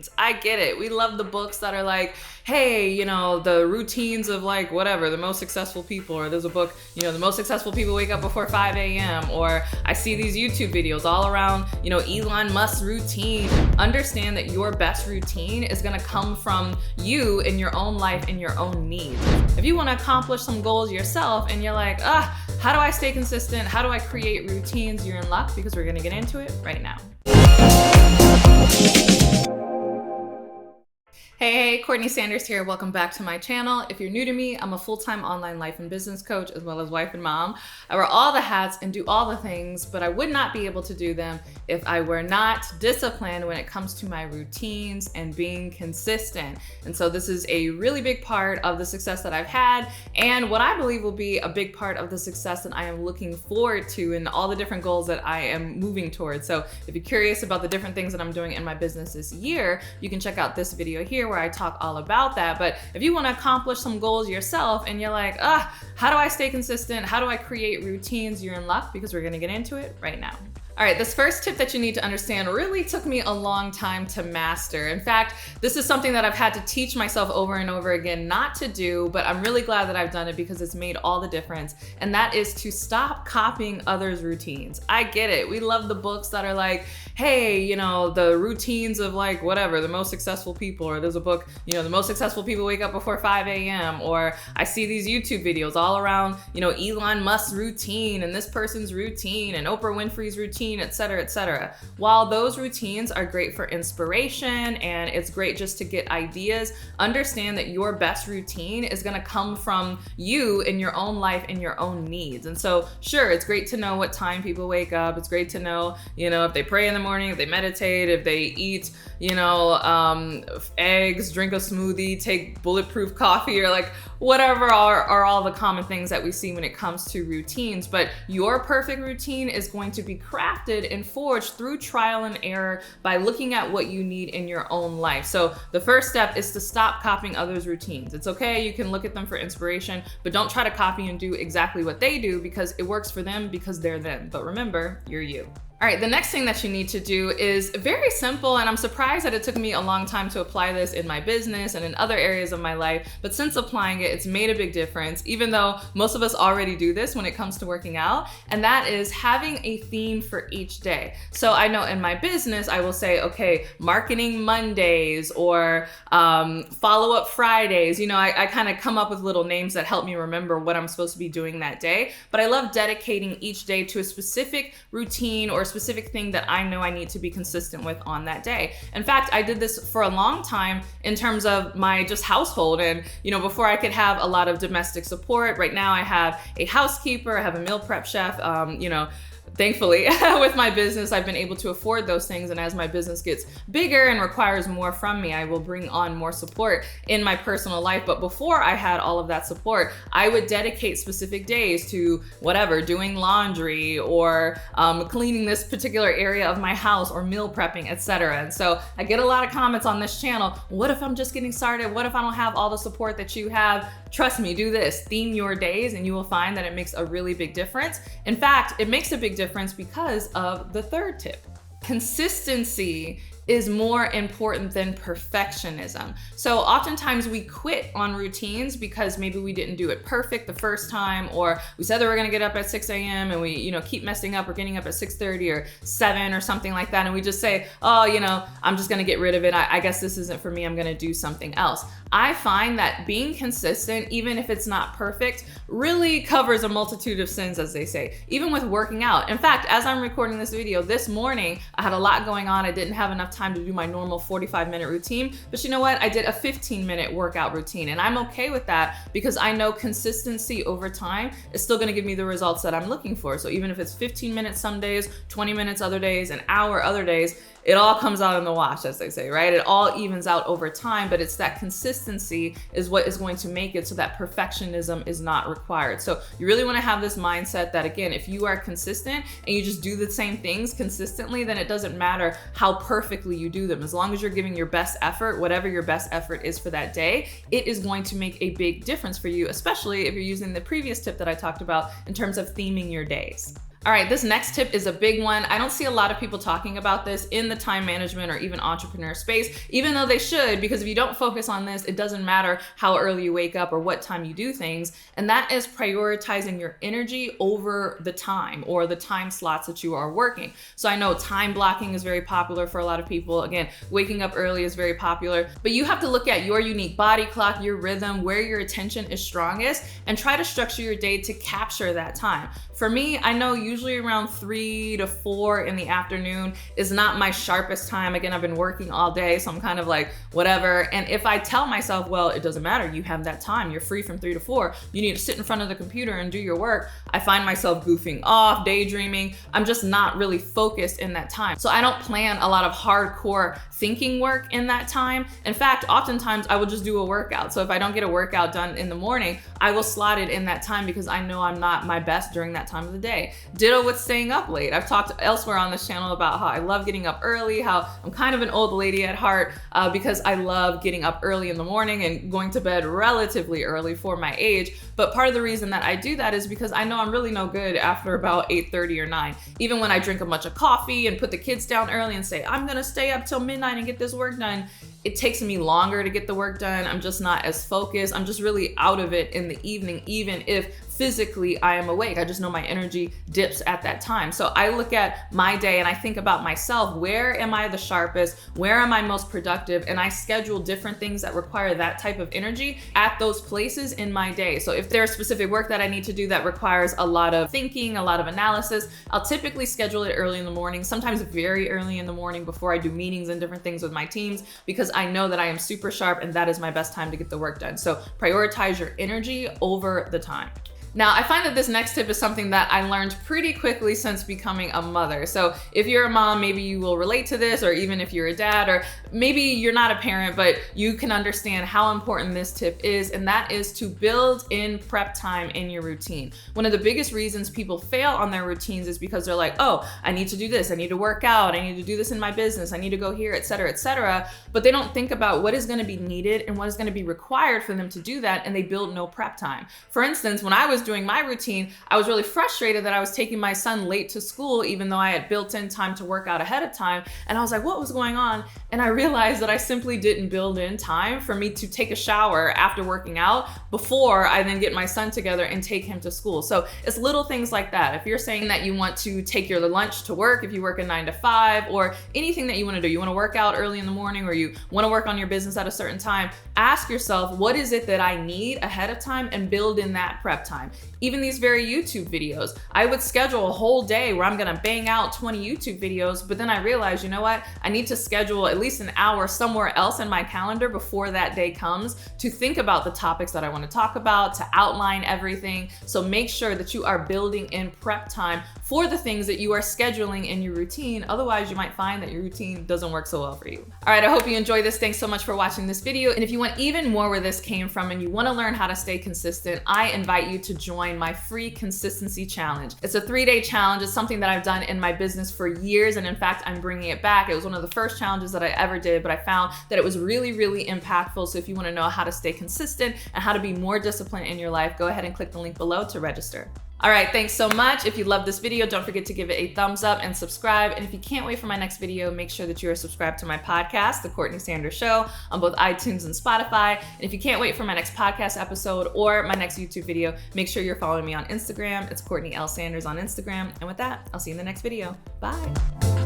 routines. I get it. We love the books that are like, hey, the routines of like whatever, the most successful people, or there's a book, the most successful people wake up before 5 a.m. Or I see these YouTube videos all around, Elon Musk's routine. Understand that your best routine is gonna come from you in your own life and your own needs. If you wanna accomplish some goals yourself and you're like, how do I stay consistent? How do I create routines? You're in luck, because we're gonna get into it right now. Hey, CourtneyLSanders here. Welcome back to my channel. If you're new to me, I'm a full-time online life and business coach, as well as wife and mom. I wear all the hats and do all the things, but I would not be able to do them if I were not disciplined when it comes to my routines and being consistent. And so this is a really big part of the success that I've had, and what I believe will be a big part of the success that I am looking forward to, and all the different goals that I am moving towards. So if you're curious about the different things that I'm doing in my business this year, you can check out this video here where I talk all about that. But if you want to accomplish some goals yourself and you're like, how do I stay consistent? How do I create routines? You're in luck, because we're going to get into it right now. All right, this first tip that you need to understand really took me a long time to master. In fact, this is something that I've had to teach myself over and over again not to do, but I'm really glad that I've done it because it's made all the difference. And that is to stop copying others' routines. I get it. We love the books that are like, hey, the routines of like whatever, the most successful people, or there's a book, the most successful people wake up before 5 a.m. Or I see these YouTube videos all around, Elon Musk's routine and this person's routine and Oprah Winfrey's routine, etc., etc. While those routines are great for inspiration and it's great just to get ideas, understand that your best routine is going to come from you in your own life and your own needs. And so sure, it's great to know what time people wake up. It's great to know, if they pray in the morning, if they meditate, if they eat, eggs, drink a smoothie, take bulletproof coffee, or like whatever are all the common things that we see when it comes to routines. But your perfect routine is going to be crafted and forged through trial and error by looking at what you need in your own life. So the first step is to stop copying others' routines. It's okay, you can look at them for inspiration, but don't try to copy and do exactly what they do because it works for them because they're them. But remember, you're you. All right, the next thing that you need to do is very simple, and I'm surprised that it took me a long time to apply this in my business and in other areas of my life, but since applying it, it's made a big difference, even though most of us already do this when it comes to working out, and that is having a theme for each day. So I know in my business, I will say, okay, marketing Mondays or follow-up Fridays. I kind of come up with little names that help me remember what I'm supposed to be doing that day, but I love dedicating each day to a specific routine or specific thing that I know I need to be consistent with on that day. In fact, I did this for a long time in terms of my just household. And, before I could have a lot of domestic support, right now I have a housekeeper, I have a meal prep chef, thankfully, with my business, I've been able to afford those things. And as my business gets bigger and requires more from me, I will bring on more support in my personal life. But before I had all of that support, I would dedicate specific days to whatever, doing laundry or cleaning this particular area of my house or meal prepping, etc. And so I get a lot of comments on this channel. What if I'm just getting started? What if I don't have all the support that you have? Trust me, do this. Theme your days and you will find that it makes a really big difference. In fact, it makes a big difference because of the third tip. Consistency is more important than perfectionism. So oftentimes we quit on routines because maybe we didn't do it perfect the first time, or we said that we're gonna get up at 6 a.m. and we keep messing up or getting up at 6:30 or 7 or something like that, and we just say, I'm just gonna get rid of it. I guess this isn't for me, I'm gonna do something else. I find that being consistent, even if it's not perfect, really covers a multitude of sins, as they say, even with working out. In fact, as I'm recording this video this morning, I had a lot going on. I didn't have enough time to do my normal 45-minute routine, but you know what? I did a 15-minute workout routine, and I'm okay with that because I know consistency over time is still gonna give me the results that I'm looking for. So even if it's 15 minutes some days, 20 minutes other days, an hour other days, it all comes out in the wash, as they say, right? It all evens out over time, but it's that consistency is what is going to make it so that perfectionism is not required. So you really wanna have this mindset that, again, if you are consistent and you just do the same things consistently, then it doesn't matter how perfectly you do them. As long as you're giving your best effort, whatever your best effort is for that day, it is going to make a big difference for you, especially if you're using the previous tip that I talked about in terms of theming your days. All right, this next tip is a big one. I don't see a lot of people talking about this in the time management or even entrepreneur space, even though they should, because if you don't focus on this, it doesn't matter how early you wake up or what time you do things. And that is prioritizing your energy over the time or the time slots that you are working. So I know time blocking is very popular for a lot of people. Again, waking up early is very popular, but you have to look at your unique body clock, your rhythm, where your attention is strongest, and try to structure your day to capture that time. For me, I know usually around 3 to 4 in the afternoon is not my sharpest time. Again, I've been working all day, so I'm kind of like, whatever. And if I tell myself, well, it doesn't matter, you have that time, you're free from 3 to 4, you need to sit in front of the computer and do your work, I find myself goofing off, daydreaming. I'm just not really focused in that time. So I don't plan a lot of hardcore thinking work in that time. In fact, oftentimes I will just do a workout. So if I don't get a workout done in the morning, I will slot it in that time because I know I'm not my best during that time of the day. Ditto with staying up late. I've talked elsewhere on this channel about how I love getting up early, how I'm kind of an old lady at heart because I love getting up early in the morning and going to bed relatively early for my age. But part of the reason that I do that is because I know I'm really no good after about 8:30 or 9. Even when I drink a bunch of coffee and put the kids down early and say, I'm gonna stay up till midnight and get this work done, it takes me longer to get the work done. I'm just not as focused. I'm just really out of it in the evening, even if physically I am awake. I just know my energy dips at that time. So I look at my day and I think about myself. Where am I the sharpest? Where am I most productive? And I schedule different things that require that type of energy at those places in my day. So if there's specific work that I need to do that requires a lot of thinking, a lot of analysis, I'll typically schedule it early in the morning, sometimes very early in the morning before I do meetings and different things with my teams, because I know that I am super sharp and that is my best time to get the work done. So prioritize your energy over the time. Now, I find that this next tip is something that I learned pretty quickly since becoming a mother. So if you're a mom, maybe you will relate to this, or even if you're a dad, or maybe you're not a parent, but you can understand how important this tip is, and that is to build in prep time in your routine. One of the biggest reasons people fail on their routines is because they're like, oh, I need to do this, I need to work out, I need to do this in my business, I need to go here, etc., but they don't think about what is gonna be needed and what is gonna be required for them to do that, and they build no prep time. For instance, when I was doing my routine, I was really frustrated that I was taking my son late to school, even though I had built in time to work out ahead of time. And I was like, what was going on? And I realized that I simply didn't build in time for me to take a shower after working out before I then get my son together and take him to school. So it's little things like that. If you're saying that you want to take your lunch to work, if you work a 9 to 5, or anything that you want to do, you want to work out early in the morning, or you want to work on your business at a certain time, ask yourself, what is it that I need ahead of time, and build in that prep time. Even these very YouTube videos, I would schedule a whole day where I'm gonna bang out 20 YouTube videos, but then I realized, you know what? I need to schedule at least an hour somewhere else in my calendar before that day comes to think about the topics that I wanna talk about, to outline everything. So make sure that you are building in prep time for the things that you are scheduling in your routine. Otherwise, you might find that your routine doesn't work so well for you. All right, I hope you enjoyed this. Thanks so much for watching this video. And if you want even more where this came from and you wanna learn how to stay consistent, I invite you to join my free consistency challenge. It's a 3-day challenge. It's something that I've done in my business for years. And in fact, I'm bringing it back. It was one of the first challenges that I ever did, but I found that it was really, really impactful. So if you wanna know how to stay consistent and how to be more disciplined in your life, go ahead and click the link below to register. All right, thanks so much. If you love this video, don't forget to give it a thumbs up and subscribe. And if you can't wait for my next video, make sure that you are subscribed to my podcast, The Courtney Sanders Show, on both iTunes and Spotify. And if you can't wait for my next podcast episode or my next YouTube video, make sure you're following me on Instagram. It's CourtneyLSanders on Instagram. And with that, I'll see you in the next video. Bye.